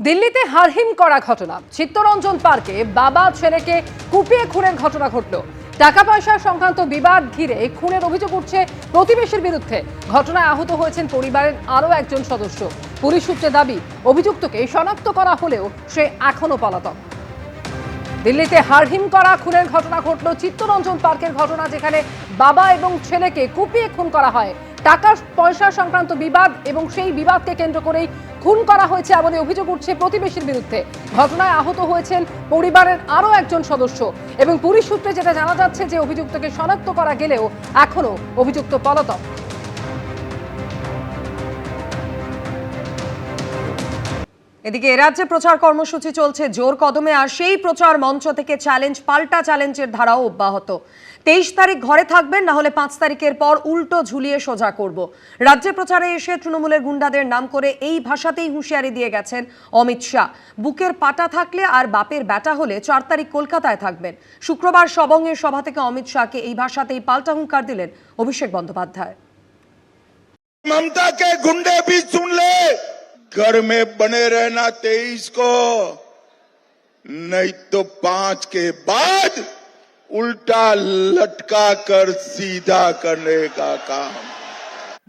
দিল্লিতে হারহিম করা ঘটনা, চিত্তরঞ্জন পার্কে বাবা ছেলেকে কুপিয়ে খুনের ঘটনা ঘটল। টাকা পয়সা সংক্রান্ত বিবাদ ঘিরে খুনের অভিযোগ উঠছে প্রতিবেশীর বিরুদ্ধে। ঘটনায় আহত হয়েছেন পরিবারের আরও একজন সদস্য। পুলিশ সূত্রে দাবি, অভিযুক্তকে শনাক্ত করা হলেও সে এখনো পলাতক। দিল্লিতে হারহিম করা খুনের ঘটনা ঘটল চিত্তরঞ্জন পার্কের ঘটনা, যেখানে বাবা এবং ছেলেকে কুপিয়ে খুন করা হয়। টাকা পয়সা সংক্রান্ত বিবাদ এবং সেই বিবাদকে কেন্দ্র করেই খুন করা হয়েছে এমন অভিযোগ উঠছে প্রতিবেশীর বিরুদ্ধে। ঘটনায় আহত হয়েছেন পরিবারের আরও একজন সদস্য এবং পুলিশ সূত্রে যেটা জানা যাচ্ছে যে অভিযুক্তকে শনাক্ত করা গেলেও এখনো অভিযুক্ত পলাতক। এদিকে রাজ্যে প্রচার কর্মসূচি চলছে জোর কদমে, আর সেই প্রচার মঞ্চ থেকে চ্যালেঞ্জ পাল্টা চ্যালেঞ্জের ধারাও অব্যাহত। 23 তারিখ ঘরে থাকবেন, না হলে 5 তারিখের পর উল্টো ঝুলিয়ে সোজা করব। রাজ্যে প্রচারে এসে তৃণমূলের গুন্ডাদের নাম করে এই ভাষাতেই হুঁশিয়ারি দিয়ে গেছেন অমিত শাহ। বুকের পাটা থাকলে আর বাপের ব্যাটা হলে 4 তারিখ কলকাতায় থাকবেন। শুক্রবার সবংয়ের সভা থেকে অমিত শাহকে এই ভাষাতেই পাল্টা হুঙ্কার দিলেন অভিষেক বন্দ্যোপাধ্যায়। ममता के गुंडे भी सुन ले, घर में बने रहना 23 को, नहीं तो 5 के बाद उल्टा लटका कर सीधा करने का काम।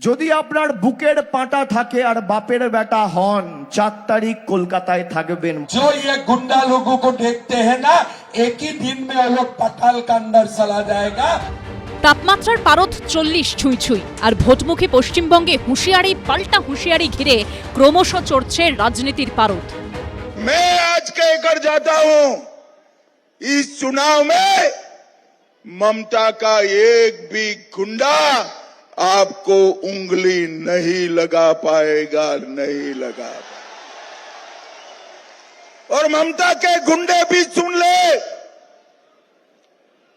যদি আপনার বুকের পাটা থাকে আর বাপের বেটা হন, 4 তারিখ কলকাতায় থাকবেন। जो ये गुंडा लोगों को देखते हैं ना, एक ही दिन में वो लोग पताल का अंदर चला जाएगा। তাপমাত্রার পারদ 40 ছুঁই ছুঁই, আর ভোটমুখী পশ্চিমবঙ্গে হুঁশিয়ারি পাল্টা হুঁশিয়ারি ঘিরে ক্রমশ চড়ছে রাজনীতির পারদ। मैं आज कहकर जाता हूं, इस चुनाव में ममता का एक भी गुंडा आपको उंगली नहीं लगा पाएगा, नहीं लगा पाएगा। और ममता के गुंडे भी सुन ले,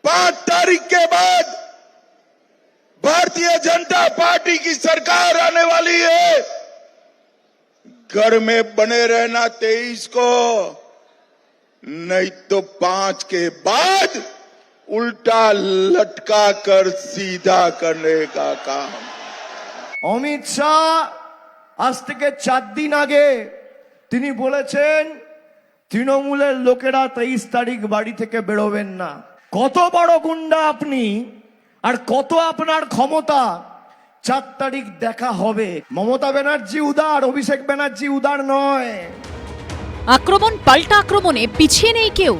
5 तारीख के बाद भारतीय जनता पार्टी की सरकार आने वाली है। घर में बने रहना 23 को, नहीं तो 5 के बाद उल्टा लटका कर सीधा करने का काम। অমিত শাহ আজ থেকে 4 দিন আগে তিনি বলেছেন তৃণমূলের লোকেরা 23 তারিখ বাড়ি থেকে বেরোবেন না। কত বড় গুন্ডা আপনি, আর কত আপনার ক্ষমতা, 4 তারিখ দেখা হবে। মমতা ব্যানার্জি উদার, অভিষেক ব্যানার্জি উদার নয়। আক্রমণ পাল্টা আক্রমণে পিছিয়ে নেই কেউ।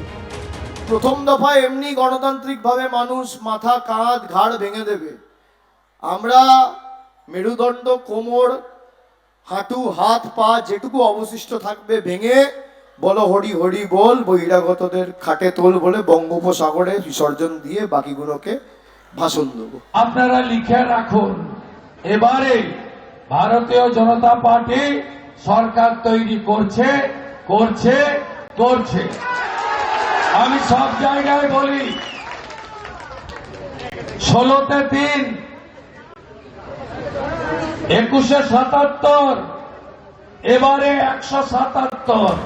প্রথম দফায় এমনি গণতান্ত্রিকভাবে মানুষ মাথা কাঁধ ঘাড় ভেঙে দেবে। আমরা মেরুদণ্ড, কোমর, হাঁটু, হাত, পা যেটুকু অবশিষ্ট থাকবে ভেঙে বলো হরি হরি বল, বহিরাগতদের খাটে তোল বলে বঙ্গোপসাগরে বিসর্জন দিয়ে বাকিগুলোকে ভাষণ দেবো। আপনারা লিখে রাখুন, এবারে ভারতীয় জনতা পার্টি সরকার তৈরি করছে করছে করছে। আমি সব জায়গায় বলি, 16তে 3, 21-এ 77, এবারে 177।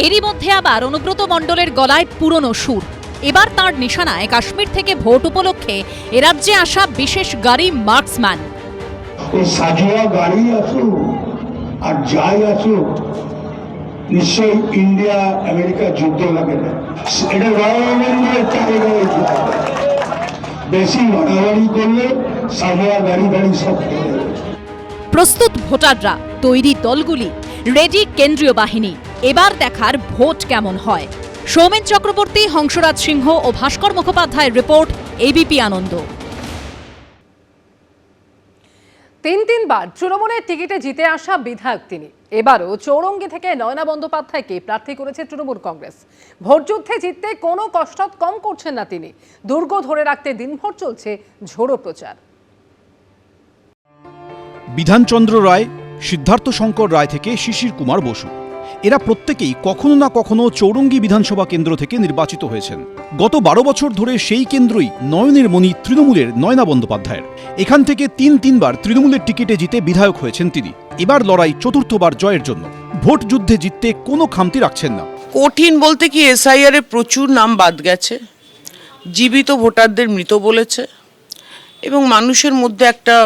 এরই মধ্যে আবার অনুব্রত মণ্ডলের গলায় পুরনো সুর। এবার তাঁর নিশানায় কাশ্মীর থেকে ভোট উপলক্ষে এরাজ্যে আসা বিশেষ গাড়ি মার্কসম্যান। সাজোয়া গাড়ি আসুক আর যাই আসুক, নিশ্চয়ই ইন্ডিয়া আমেরিকা যুদ্ধ লাগে না। এটা রয়্যালের টাইগার, বেশি লড়ালড়ি করলে সাজোয়া গাড়ি গাড়ি সব খেয়ে যাবে। প্রস্তুত ভোটাররা, তৈরি দলগুলি, রেডি কেন্দ্রীয় বাহিনী। এবার দেখার ভোট কেমন হয়। সৌমেন চক্রবর্তী, হংসরাজ সিংহ ও ভাস্কর মুখোপাধ্যায়ের রিপোর্ট, এবিপি আনন্দ। 3বার তৃণমূলের টিকিটে জিতে আসা বিধায়ক তিনি। এবারও চৌরঙ্গি থেকে নয়না বন্দ্যোপাধ্যায়কে প্রার্থী করেছে তৃণমূল কংগ্রেস। ভোটযুদ্ধে জিততে কোনো কষ্ট কম করছেন না তিনি। দুর্গ ধরে রাখতে দিনভর চলছে ঝোড়ো প্রচার। বিধানচন্দ্র রায়, সিদ্ধার্থ শঙ্কর রায় থেকে শিশির কুমার বসু, এরা প্রত্যেকেই কখনো না কখনো চৌরঙ্গি বিধানসভা কেন্দ্র থেকে নির্বাচিত হয়েছেন। গত 12 বছর ধরে সেই কেন্দ্রই নয়নের মণি তৃণমূলের নয়না বন্দ্যোপাধ্যায়ের। এখান থেকে 3বার তৃণমূলের টিকিটে জিতে বিধায়ক হয়েছেন তিনি। এবার লড়াই 4র্থবার জয়ের জন্য। ভোট যুদ্ধে জিততে কোনো খামতি রাখছেন না। কঠিন বলতে কি, এসআইআর এ প্রচুর নাম বাদ গেছে, জীবিত ভোটারদের মৃত বলেছে, এবং মানুষের মধ্যে একটা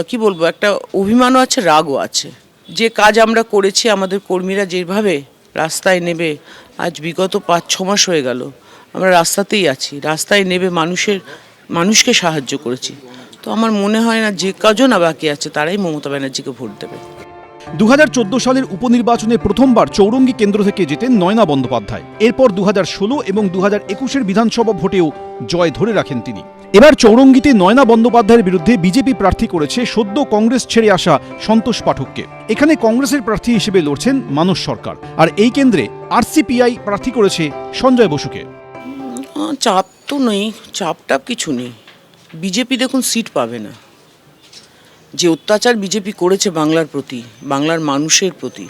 কি বলবো, একটা অভিমানও আছে, রাগও আছে। যে কাজ আমরা করেছি, আমাদের কর্মীরা যেভাবে রাস্তায় নেবে, আজ বিগত 5-6 মাস হয়ে গেল আমরা রাস্তাতেই আছি, রাস্তায় নেবে মানুষকে সাহায্য করেছি। তো আমার মনে হয় না যে কজন বাকি আছে তারাই মমতা ব্যানার্জিকে ভোট দেবে। 2014 সালের উপনির্বাচনে প্রথমবার চৌরঙ্গী কেন্দ্র থেকে জেতেন নয়না বন্দ্যোপাধ্যায়। এরপর 2016 এবং 2021-এর বিধানসভা ভোটেও জয় ধরে রাখেন তিনি। এবার চৌরঙ্গীতে নয়না বন্দ্যোপাধ্যায়ের বিরুদ্ধে বিজেপি প্রার্থী করেছে সদ্য কংগ্রেস ছেড়ে আসা সন্তোষ পাঠককে। এখানে কংগ্রেসের প্রার্থী হিসেবে লড়ছেন মানস সরকার, আর এই কেন্দ্রে আরসিপিআই প্রার্থী করেছে সঞ্জয় বসুকে। চাপ তো নেই, চাপটাপ কিছু নেই। বিজেপি দেখুন সিট পাবে না, যে অত্যাচার বিজেপি করেছে বাংলার প্রতি, বাংলার মানুষের প্রতি,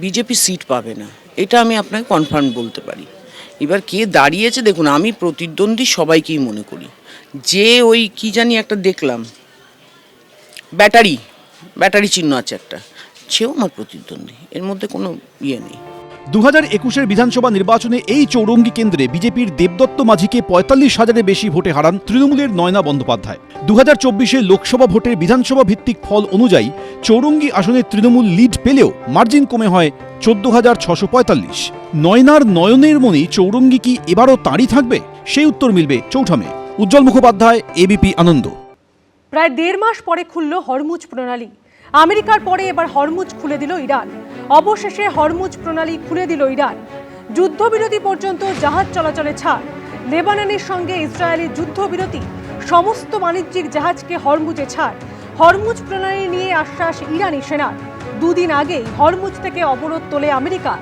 বিজেপি সিট পাবে না, এটা আমি আপনাকে কনফার্ম বলতে পারি। এবার কে দাঁড়িয়েছে দেখুন, আমি প্রতিদ্বন্দ্বী সবাইকেই মনে করি। যে ওই কি জানি একটা দেখলাম ব্যাটারি চিহ্ন আছে একটা, সেও আমার প্রতিদ্বন্দ্বী, এর মধ্যে কোনো ইয়ে নেই। 2021-এর বিধানসভা নির্বাচনে এই চৌরঙ্গী কেন্দ্রে বিজেপির দেবদত্ত মাঝিকে 45,000-এর বেশি ভোটে হারান তৃণমূলের নয়না বন্দ্যোপাধ্যায়। 2024-এর লোকসভা ভোটের বিধানসভা ভিত্তিক ফল অনুযায়ী চৌরঙ্গী আসনে তৃণমূল লিড পেলেও মার্জিন কমে হয় 14,645। নয়নার নয়নের মনি চৌরঙ্গী কি এবারও তাঁরই থাকবে? সেই উত্তর মিলবে 4 মে। উজ্জ্বল মুখোপাধ্যায়, এবিপি আনন্দ। প্রায় 1.5 মাস পরে খুলল হরমুজ প্রণালী। আমেরিকার পরে এবার হরমুজ খুলে দিল ইরান। অবশেষে হরমুজ প্রণালী খুলে দিল ইরান। যুদ্ধবিরতি পর্যন্ত জাহাজ চলাচলে ছাড়, লেবাননের সঙ্গে ইসরায়েলি যুদ্ধবিরতি, সমস্ত বাণিজ্যিক জাহাজকে হরমুজে ছাড়। হরমুজ প্রণালী নিয়ে আশ্বাস ইরানি সেনার। 2 দিন আগেই হরমুজ থেকে অবরোধ তোলে আমেরিকা।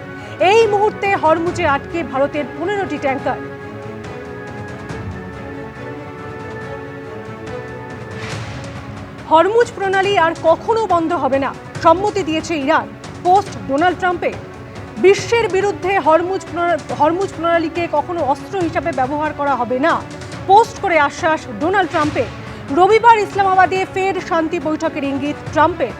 এই মুহূর্তে হরমুজে আটকে ভারতের 15টি ট্যাঙ্কার। হরমুজ প্রণালী আর কখনো বন্ধ হবে না, সম্মতি দিয়েছে ইরান পোস্ট ডোনাল্ড ট্রাম্পে। বিশ্বের বিরুদ্ধে হরমুজ প্রণালীকে কখনো অস্ত্র হিসাবে ব্যবহার করা হবে না, পোস্ট করে আশ্বাস ডোনাল্ড ট্রাম্পের। রবিবার ইসলামাবাদে ফের শান্তি বৈঠকের ইঙ্গিত ট্রাম্পের।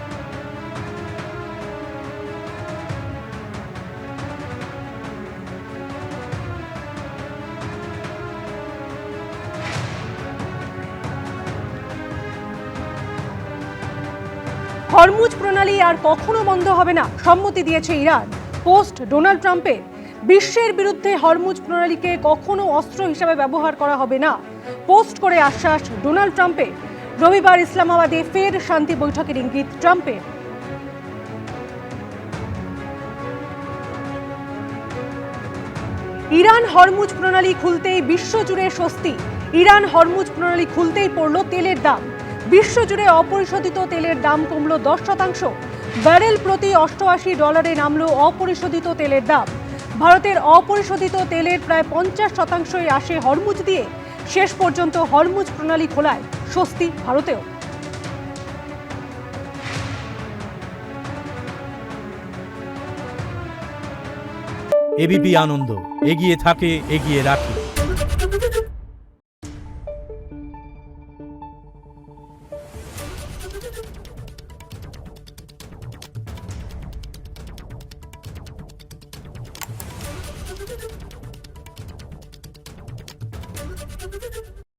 হরমুজ প্রণালী আর কখনো বন্ধ হবে না, সম্মতি দিয়েছে ইরান পোস্ট ডোনাল্ড ট্রাম্পের। বিশ্বের বিরুদ্ধে হরমুজ প্রণালীকে কখনো অস্ত্র হিসাবে ব্যবহার করা হবে না, পোস্ট করে আশ্বাস ডোনাল্ড ট্রাম্পের। রবিবার ইসলামাবাদে ফের শান্তি বৈঠকের ইঙ্গিত ট্রাম্পের। ইরান হরমুজ প্রণালী খুলতেই বিশ্বজুড়ে স্বস্তি। ইরান হরমুজ প্রণালী খুলতেই পড়ল তেলের দাম। বিশ্বজুড়ে অপরিশোধিত তেলের দাম কমল 10%। ব্যারেল প্রতি $88 নামল অপরিশোধিত তেলের দাম। ভারতের অপরিশোধিত তেলের প্রায় 50% আসে হরমুজ দিয়ে। শেষ পর্যন্ত হরমুজ প্রণালী খোলায় স্বস্তি ভারতেও। এবিপি আনন্দ, এগিয়ে থাকে, এগিয়ে রাখে।